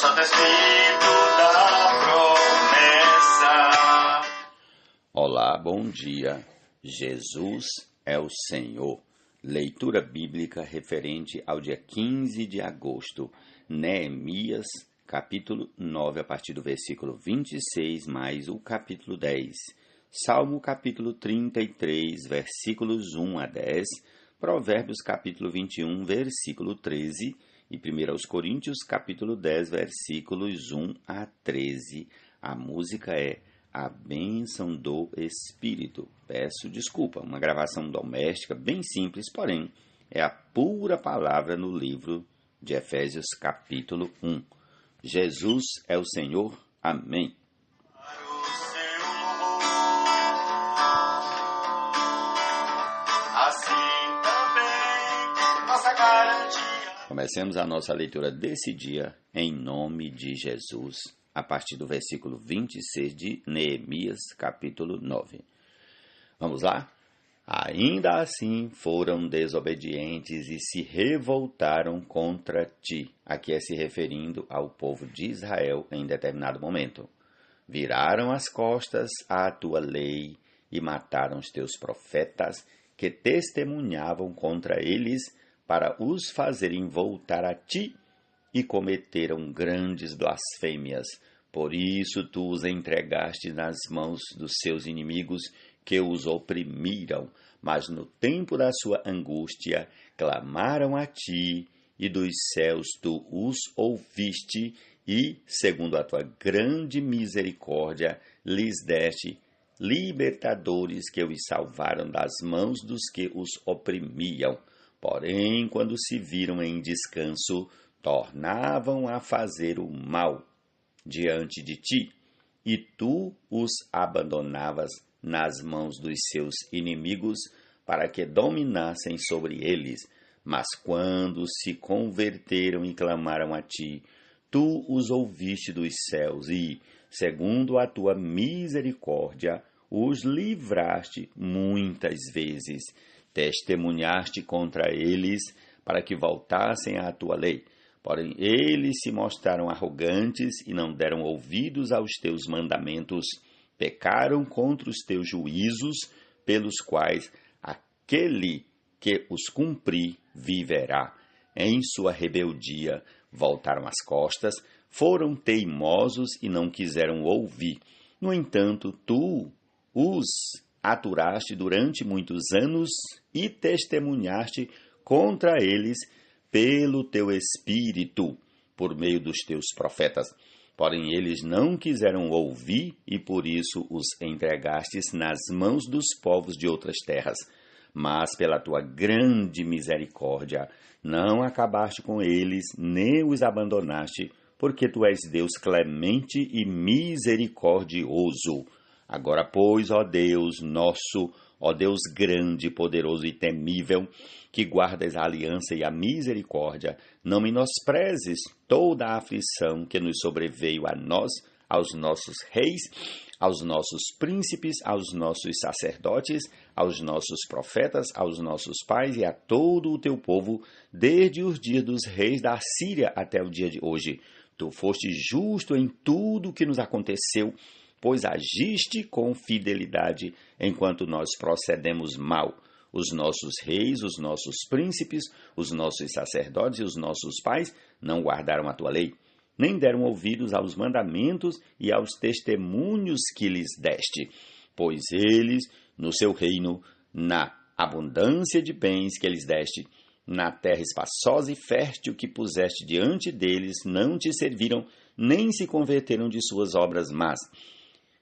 Santo Espírito da promessa. Olá, bom dia. Jesus é o Senhor. Leitura bíblica referente ao dia 15 de agosto. Neemias, capítulo 9, a partir do versículo 26, mais o capítulo 10. Salmo, capítulo 33, versículos 1 a 10. Provérbios, capítulo 21, versículo 13. E 1 Coríntios, capítulo 10, versículos 1 a 13. A música é A Bênção do Espírito. Peço desculpa, uma gravação doméstica bem simples, porém é a pura palavra no livro de Efésios, capítulo 1. Jesus é o Senhor. Amém. Comecemos a nossa leitura desse dia em nome de Jesus, a partir do versículo 26 de Neemias, capítulo 9. Vamos lá? Ainda assim foram desobedientes e se revoltaram contra ti. Aqui é se referindo ao povo de Israel em determinado momento. Viraram as costas à tua lei e mataram os teus profetas que testemunhavam contra eles para os fazerem voltar a ti, e cometeram grandes blasfêmias. Por isso tu os entregaste nas mãos dos seus inimigos, que os oprimiram. Mas no tempo da sua angústia clamaram a ti, e dos céus tu os ouviste, e, segundo a tua grande misericórdia, lhes deste libertadores que os salvaram das mãos dos que os oprimiam. Porém, quando se viram em descanso, tornavam a fazer o mal diante de ti, e tu os abandonavas nas mãos dos seus inimigos, para que dominassem sobre eles. Mas quando se converteram e clamaram a ti, tu os ouviste dos céus e, segundo a tua misericórdia, os livraste muitas vezes. Testemunhaste contra eles para que voltassem à tua lei. Porém, eles se mostraram arrogantes e não deram ouvidos aos teus mandamentos. Pecaram contra os teus juízos, pelos quais aquele que os cumprir viverá. Em sua rebeldia voltaram as costas, foram teimosos e não quiseram ouvir. No entanto, tu os aturaste durante muitos anos e testemunhaste contra eles pelo teu Espírito, por meio dos teus profetas. Porém, eles não quiseram ouvir e por isso os entregastes nas mãos dos povos de outras terras. Mas pela tua grande misericórdia não acabaste com eles, nem os abandonaste, porque tu és Deus clemente e misericordioso. Agora, pois, ó Deus nosso, ó Deus grande, poderoso e temível, que guardas a aliança e a misericórdia, não menosprezes toda a aflição que nos sobreveio a nós, aos nossos reis, aos nossos príncipes, aos nossos sacerdotes, aos nossos profetas, aos nossos pais e a todo o teu povo, desde os dias dos reis da Síria até o dia de hoje. Tu foste justo em tudo o que nos aconteceu, pois agiste com fidelidade enquanto nós procedemos mal. Os nossos reis, os nossos príncipes, os nossos sacerdotes e os nossos pais não guardaram a tua lei, nem deram ouvidos aos mandamentos e aos testemunhos que lhes deste. Pois eles, no seu reino, na abundância de bens que lhes deste, na terra espaçosa e fértil que puseste diante deles, não te serviram, nem se converteram de suas obras más.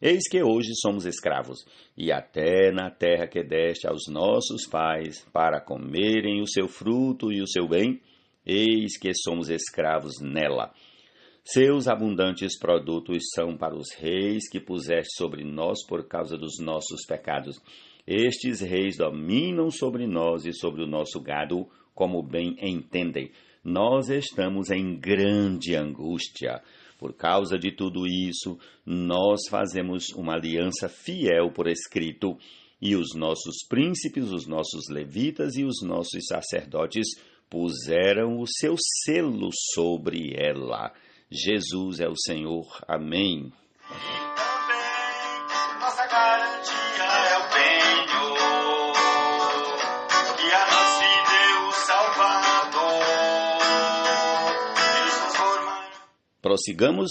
Eis que hoje somos escravos, e até na terra que deste aos nossos pais, para comerem o seu fruto e o seu bem, eis que somos escravos nela. Seus abundantes produtos são para os reis que puseste sobre nós por causa dos nossos pecados. Estes reis dominam sobre nós e sobre o nosso gado, como bem entendem. Nós estamos em grande angústia. Por causa de tudo isso, nós fazemos uma aliança fiel por escrito, e os nossos príncipes, os nossos levitas e os nossos sacerdotes puseram o seu selo sobre ela. Jesus é o Senhor. Amém. Também nossa garantia é o penhor que a nós se deu o Salvador e nos transforma. Prossigamos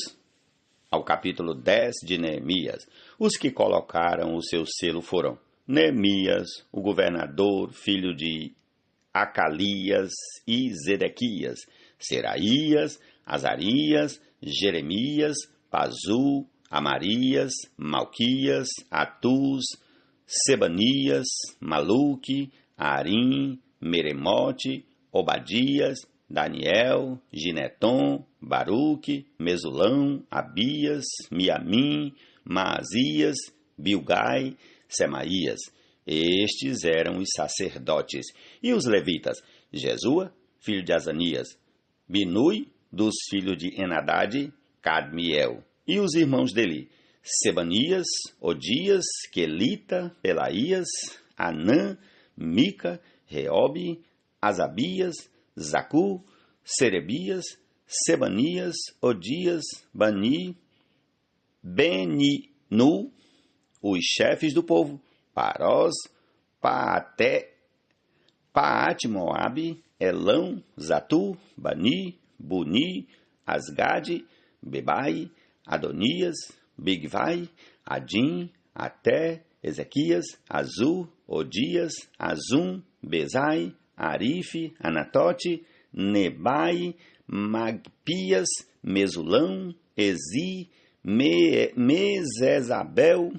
ao capítulo 10 de Neemias. Os que colocaram o seu selo foram Neemias, o governador, filho de Acalias e Zedequias, Seraías, Azarias, Jeremias, Pazu, Amarias, Malquias, Atuz, Sebanias, Maluque, Arim, Meremote, Obadias, Daniel, Gineton, Baruque, Mesulão, Abias, Miamim, Maasias, Bilgai, Semaías. Estes eram os sacerdotes. E os levitas? Jesua, filho de Azanias, Binui, dos filhos de Enadade, Cadmiel. E os irmãos dele? Sebanias, Odias, Quelita, Pelaías, Anã, Mica, Reobe, Asabias, Zacu, Serebias, Sebanias, Odias, Bani, Beninu, os chefes do povo, Parós, Paate-Moabe, Elão, Zatu, Bani, Buni, Asgade, Bebai, Adonias, Bigvai, Adim, Até, Ezequias, Azu, Odias, Azum, Bezai, Arife, Anatote, Nebai, Magpias, Mesulão, Ezi, Mesesabel,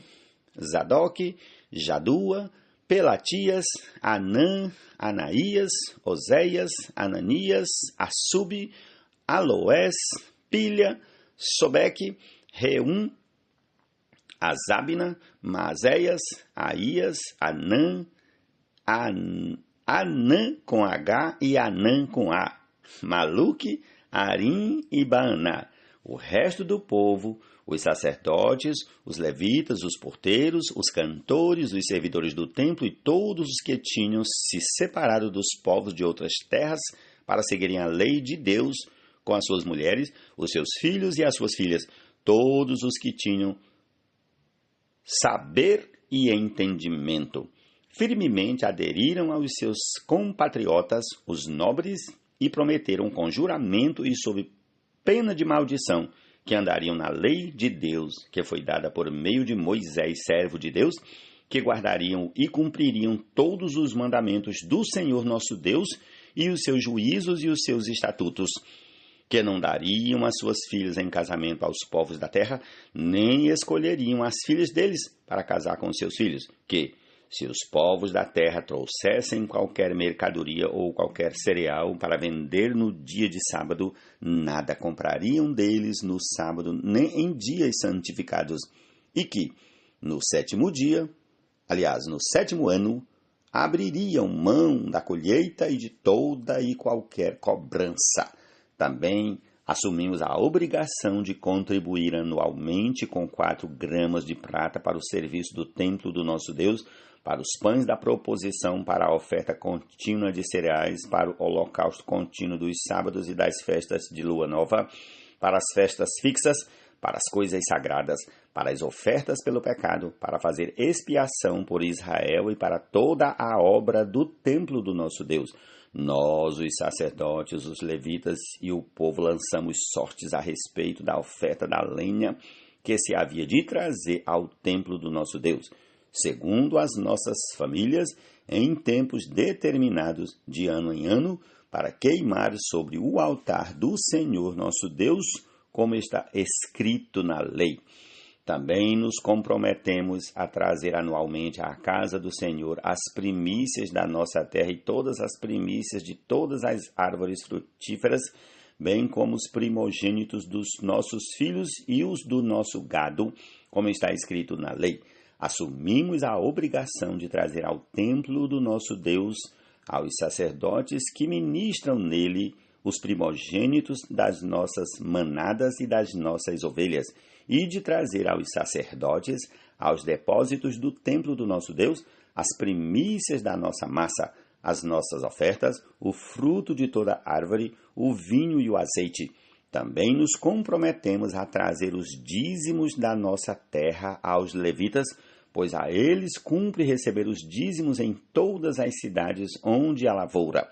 Zadok, Jadua, Pelatias, Anã, Anaías, Oséias, Ananias, Assub, Aloés, Pilha, Sobeque, Reum, Azabna, Maséias, Aías, Anã com H e Anã com A, Maluque, Arim e Baaná. O resto do povo, os sacerdotes, os levitas, os porteiros, os cantores, os servidores do templo e todos os que tinham se separado dos povos de outras terras para seguirem a lei de Deus com as suas mulheres, os seus filhos e as suas filhas, todos os que tinham saber e entendimento. Firmemente aderiram aos seus compatriotas, os nobres, e prometeram com juramento e sob pena de maldição que andariam na lei de Deus, que foi dada por meio de Moisés, servo de Deus, que guardariam e cumpririam todos os mandamentos do Senhor nosso Deus e os seus juízos e os seus estatutos, que não dariam as suas filhas em casamento aos povos da terra, nem escolheriam as filhas deles para casar com seus filhos, que, se os povos da terra trouxessem qualquer mercadoria ou qualquer cereal para vender no dia de sábado, nada comprariam deles no sábado nem em dias santificados, e que, no sétimo ano, abririam mão da colheita e de toda e qualquer cobrança. Também assumimos a obrigação de contribuir anualmente com 4 gramas de prata para o serviço do templo do nosso Deus, para os pães da proposição, para a oferta contínua de cereais, para o holocausto contínuo dos sábados e das festas de lua nova, para as festas fixas, para as coisas sagradas, para as ofertas pelo pecado, para fazer expiação por Israel e para toda a obra do templo do nosso Deus. Nós, os sacerdotes, os levitas e o povo lançamos sortes a respeito da oferta da lenha que se havia de trazer ao templo do nosso Deus, segundo as nossas famílias, em tempos determinados de ano em ano, para queimar sobre o altar do Senhor nosso Deus, como está escrito na lei. Também nos comprometemos a trazer anualmente à casa do Senhor as primícias da nossa terra e todas as primícias de todas as árvores frutíferas, bem como os primogênitos dos nossos filhos e os do nosso gado, como está escrito na lei. Assumimos a obrigação de trazer ao templo do nosso Deus, aos sacerdotes que ministram nele, os primogênitos das nossas manadas e das nossas ovelhas, e de trazer aos sacerdotes, aos depósitos do templo do nosso Deus, as primícias da nossa massa, as nossas ofertas, o fruto de toda árvore, o vinho e o azeite. Também nos comprometemos a trazer os dízimos da nossa terra aos levitas, pois a eles cumpre receber os dízimos em todas as cidades onde há lavoura.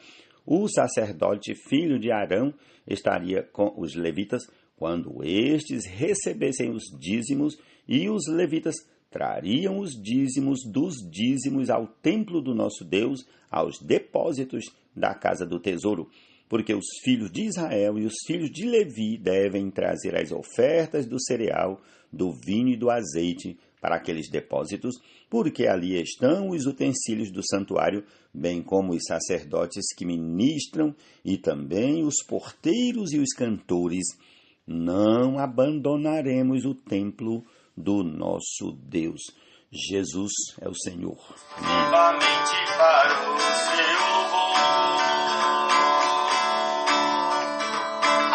O sacerdote filho de Arão estaria com os levitas quando estes recebessem os dízimos, e os levitas trariam os dízimos dos dízimos ao templo do nosso Deus, aos depósitos da casa do tesouro. Porque os filhos de Israel e os filhos de Levi devem trazer as ofertas do cereal, do vinho e do azeite para aqueles depósitos, porque ali estão os utensílios do santuário, bem como os sacerdotes que ministram e também os porteiros e os cantores. Não abandonaremos o templo do nosso Deus. Jesus é o Senhor. Amém. Para o seu louvor.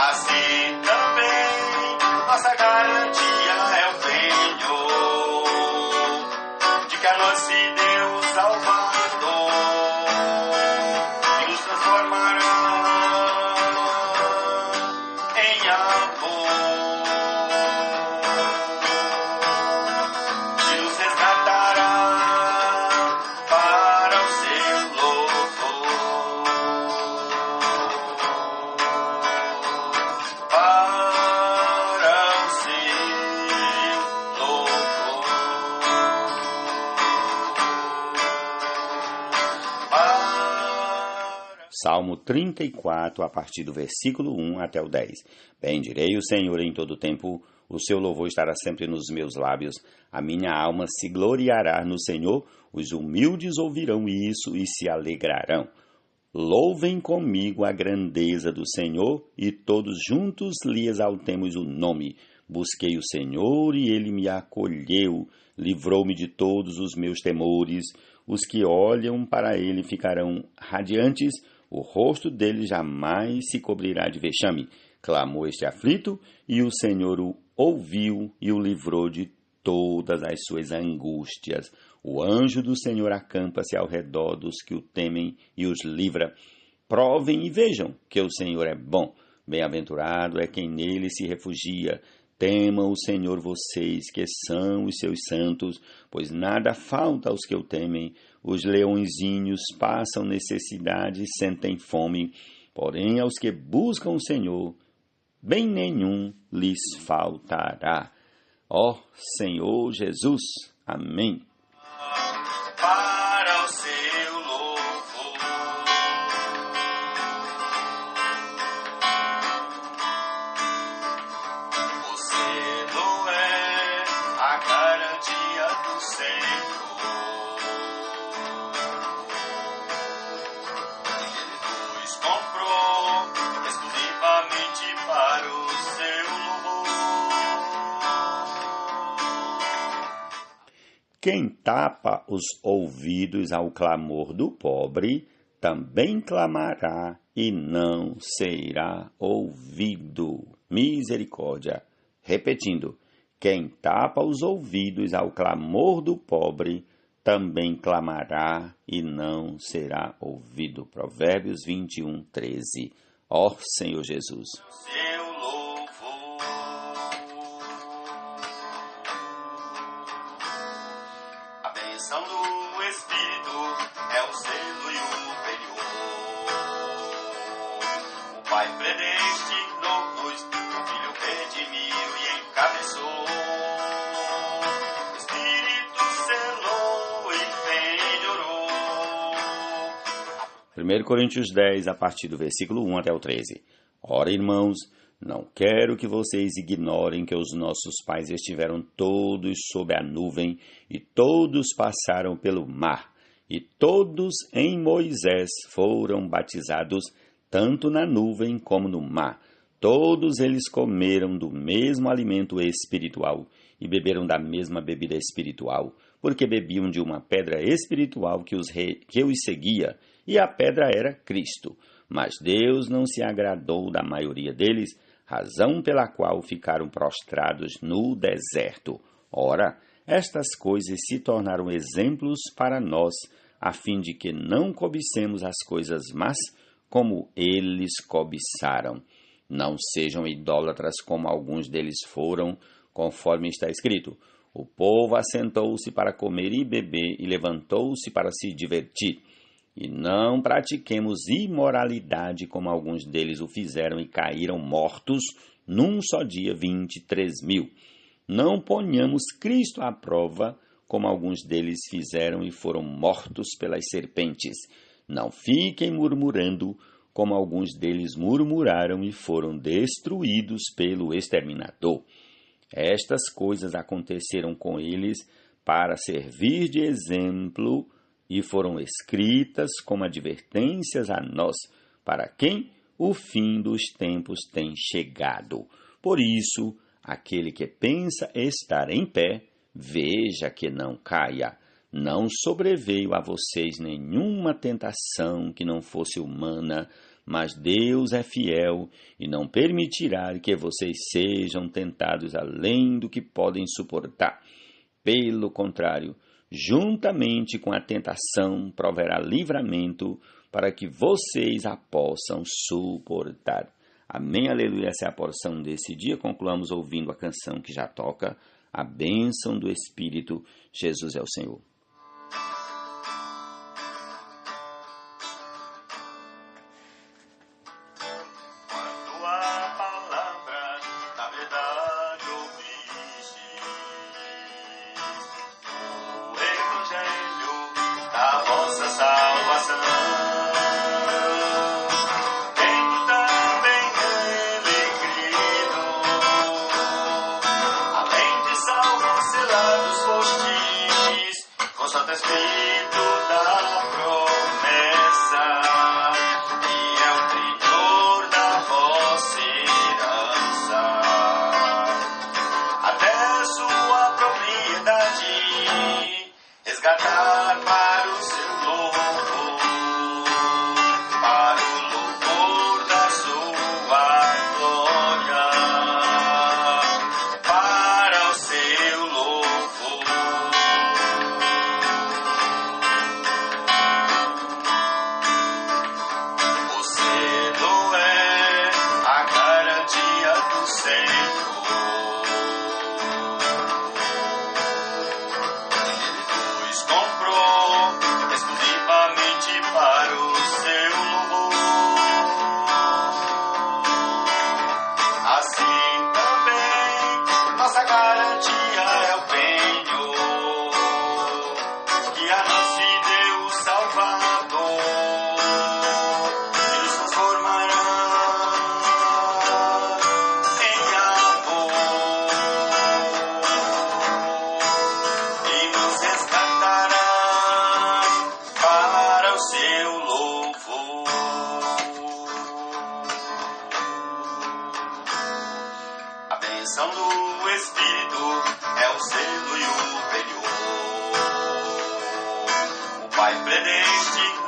Assim também nossa garantia é o Senhor, de que a nós se deu o Salvador, que nos transformará em amor, que nos resgatará para o seu louvor. Salmo 34, a partir do versículo 1 até o 10. Bendirei o Senhor em todo o tempo, o seu louvor estará sempre nos meus lábios. A minha alma se gloriará no Senhor, os humildes ouvirão isso e se alegrarão. Louvem comigo a grandeza do Senhor, e todos juntos lhe exaltemos o nome. Busquei o Senhor e ele me acolheu, livrou-me de todos os meus temores. Os que olham para ele ficarão radiantes, o rosto dele jamais se cobrirá de vexame. Clamou este aflito, e o Senhor o ouviu e o livrou de todas as suas angústias. O anjo do Senhor acampa-se ao redor dos que o temem e os livra. Provem e vejam que o Senhor é bom. Bem-aventurado é quem nele se refugia. Temam o Senhor vocês que são os seus santos, pois nada falta aos que o temem. Os leõezinhos passam necessidade e sentem fome, porém aos que buscam o Senhor, bem nenhum lhes faltará. Ó Senhor Jesus, amém. Para o seu louvor. Você não é a garantia do Senhor. Ele nos comprou exclusivamente para o seu louvor. Quem tapa os ouvidos ao clamor do pobre, também clamará e não será ouvido. Misericórdia. Repetindo, quem tapa os ouvidos ao clamor do pobre, também clamará e não será ouvido. Provérbios 21, 13. Ó Senhor Jesus. Seu louvor. A bênção do Espírito é o selo e o penhor. O Pai predestinou-nos, o Filho redimiu e encabeçou. O Espírito selou e penhorou. 1 Coríntios 10, a partir do versículo 1 até o 13. Ora, irmãos, não quero que vocês ignorem que os nossos pais estiveram todos sob a nuvem e todos passaram pelo mar, e todos em Moisés foram batizados, tanto na nuvem como no mar. Todos eles comeram do mesmo alimento espiritual e beberam da mesma bebida espiritual, porque bebiam de uma pedra espiritual que os seguia, e a pedra era Cristo. Mas Deus não se agradou da maioria deles, razão pela qual ficaram prostrados no deserto. Ora, estas coisas se tornaram exemplos para nós, a fim de que não cobicemos as coisas más como eles cobiçaram. Não sejam idólatras como alguns deles foram, conforme está escrito. O povo assentou-se para comer e beber e levantou-se para se divertir. E não pratiquemos imoralidade como alguns deles o fizeram e caíram mortos num só dia 23.000. Não ponhamos Cristo à prova como alguns deles fizeram e foram mortos pelas serpentes. Não fiquem murmurando como alguns deles murmuraram e foram destruídos pelo exterminador. Estas coisas aconteceram com eles para servir de exemplo e foram escritas como advertências a nós, para quem o fim dos tempos tem chegado. Por isso, aquele que pensa estar em pé, veja que não caia. Não sobreveio a vocês nenhuma tentação que não fosse humana, mas Deus é fiel e não permitirá que vocês sejam tentados além do que podem suportar. Pelo contrário, juntamente com a tentação proverá livramento para que vocês a possam suportar. Amém, aleluia. Essa é a porção desse dia. Concluamos ouvindo a canção que já toca, a bênção do Espírito. Jesus é o Senhor. A vossa salvação, tendo também ele crido, além de salvos selados fostes, com Santo Espírito da promessa, e é o penhor da vossa herança, até sua propriedade, resgatar para o seu louvor, para o louvor da sua glória, para o seu louvor. Você não é a garantia do Senhor. Comprou exclusivamente para o seu louvor. Assim também nossa garantia é o penhor que a nós se deu o Salvador e nos transformará em amor e nos resgatará para o seu louvor. A bênção do Espírito é o selo e o penhor. O Pai predestinado